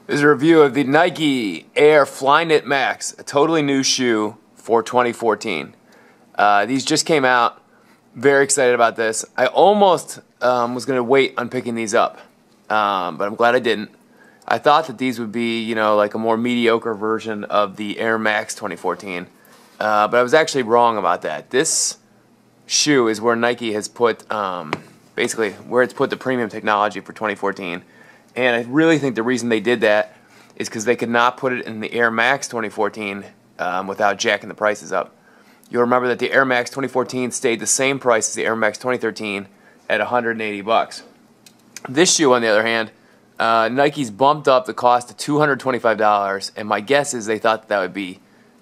This is a review of the Nike Air Flyknit Max, a totally new shoe for 2014. These just came out. Very excited about this. I almost was going to wait on picking these up, but I'm glad I didn't. I thought that these would be, you know, like a more mediocre version of the Air Max 2014, but I was actually wrong about that. This shoe is where Nike has put, basically, where it's put the premium technology for 2014. And I really think the reason they did that is because they could not put it in the Air Max 2014 without jacking the prices up. You'll remember that the Air Max 2014 stayed the same price as the Air Max 2013 at $180. This shoe, on the other hand, Nike's bumped up the cost to $225, and my guess is they thought that would be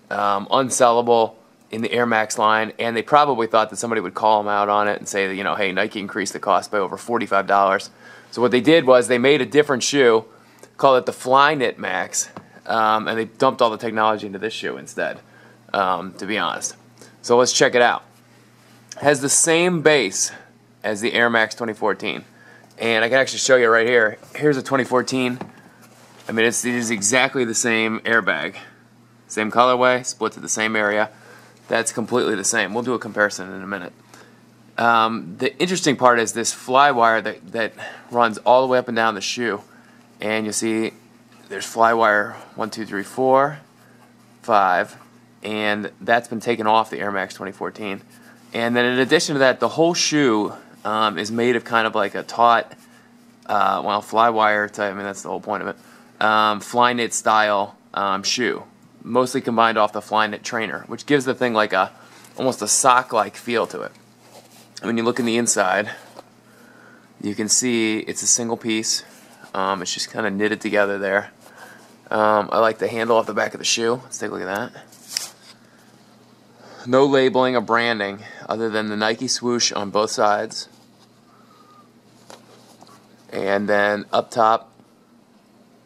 unsellable in the Air Max line, and they probably thought that somebody would call them out on it and say that, you know, hey, Nike increased the cost by over $45. So what they did was they made a different shoe, called it the Flyknit Max, and they dumped all the technology into this shoe instead, to be honest. So let's check it out. It has the same base as the Air Max 2014, and I can actually show you right here. Here's a 2014. I mean, it is exactly the same airbag, same colorway, split to the same area. That's completely the same. We'll do a comparison in a minute. The interesting part is this fly wire that runs all the way up and down the shoe, and you see there's fly wire 1, 2, 3, 4, 5, and that's been taken off the Air Max 2014. And then in addition to that, the whole shoe is made of kind of like a taut, well, fly wire type. I mean, that's the whole point of it. Flyknit style shoe, mostly combined off the Flyknit trainer, which gives the thing like almost a sock-like feel to it. When you look in the inside, you can see it's a single piece. It's just kind of knitted together there. I like the handle off the back of the shoe. Let's take a look at that. No labeling or branding other than the Nike swoosh on both sides. And then up top,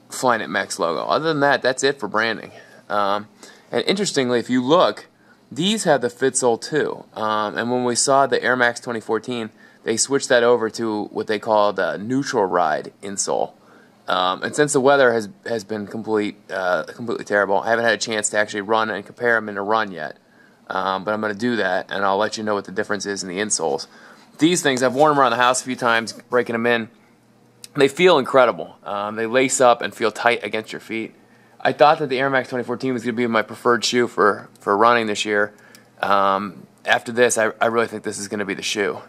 Flyknit Max logo. Other than that, that's it for branding. And interestingly, if you look, these have the Fitsole too, and when we saw the Air Max 2014, they switched that over to what they called a neutral ride insole. And since the weather has been completely terrible, I haven't had a chance to actually run and compare them in a run yet. But I'm going to do that, and I'll let you know what the difference is in the insoles. These things, I've worn them around the house a few times, breaking them in. They feel incredible. They lace up and feel tight against your feet. I thought that the Air Max 2014 was going to be my preferred shoe for running this year. After this, I really think this is going to be the shoe.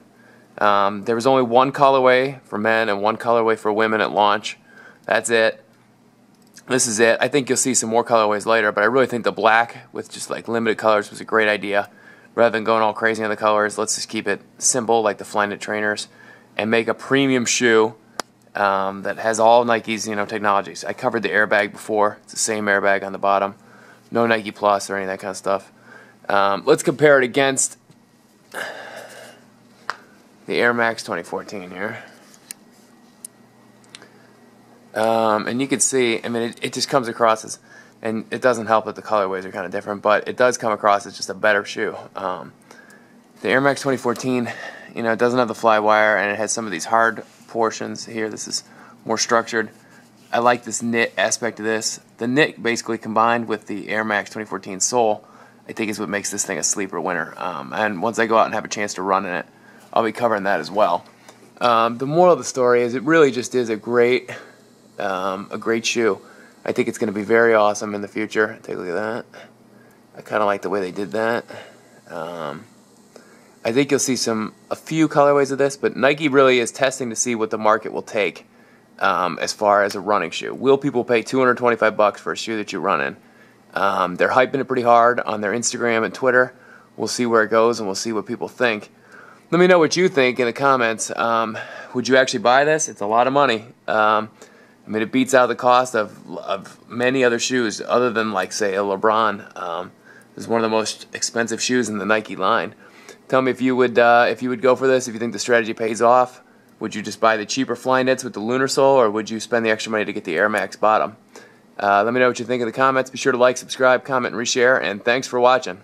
There was only one colorway for men and one colorway for women at launch. That's it. This is it. I think you'll see some more colorways later, but I really think the black with just like limited colors was a great idea. Rather than going all crazy on the colors, let's just keep it simple like the Flyknit trainers and make a premium shoe that has all Nike's, you know, technologies. I covered the airbag before. It's the same airbag on the bottom. No Nike Plus or any of that kind of stuff. Let's compare it against the Air Max 2014 here. And you can see, I mean, it just comes across as, and it doesn't help that the colorways are kind of different, but it does come across as just a better shoe. The Air Max 2014, you know, it doesn't have the fly wire, and it has some of these hard portions here. This is more structured. I like this knit aspect of this. The knit basically combined with the Air Max 2014 sole, I think is what makes this thing a sleeper winner. And once I go out and have a chance to run in it, I'll be covering that as well. The moral of the story is it really just is a great shoe. I think it's going to be very awesome in the future. Take a look at that. I kind of like the way they did that. I think you'll see a few colorways of this, but Nike really is testing to see what the market will take as far as a running shoe. Will people pay $225 for a shoe that you run in? They're hyping it pretty hard on their Instagram and Twitter. We'll see where it goes, and we'll see what people think. Let me know what you think in the comments. Would you actually buy this? It's a lot of money. I mean, it beats out the cost of many other shoes other than, like, say, a LeBron. This is one of the most expensive shoes in the Nike line. Tell me if you would go for this, if you think the strategy pays off. Would you just buy the cheaper Flyknits with the lunar sole, or would you spend the extra money to get the Air Max bottom? Let me know what you think in the comments. Be sure to like, subscribe, comment, and reshare, and thanks for watching.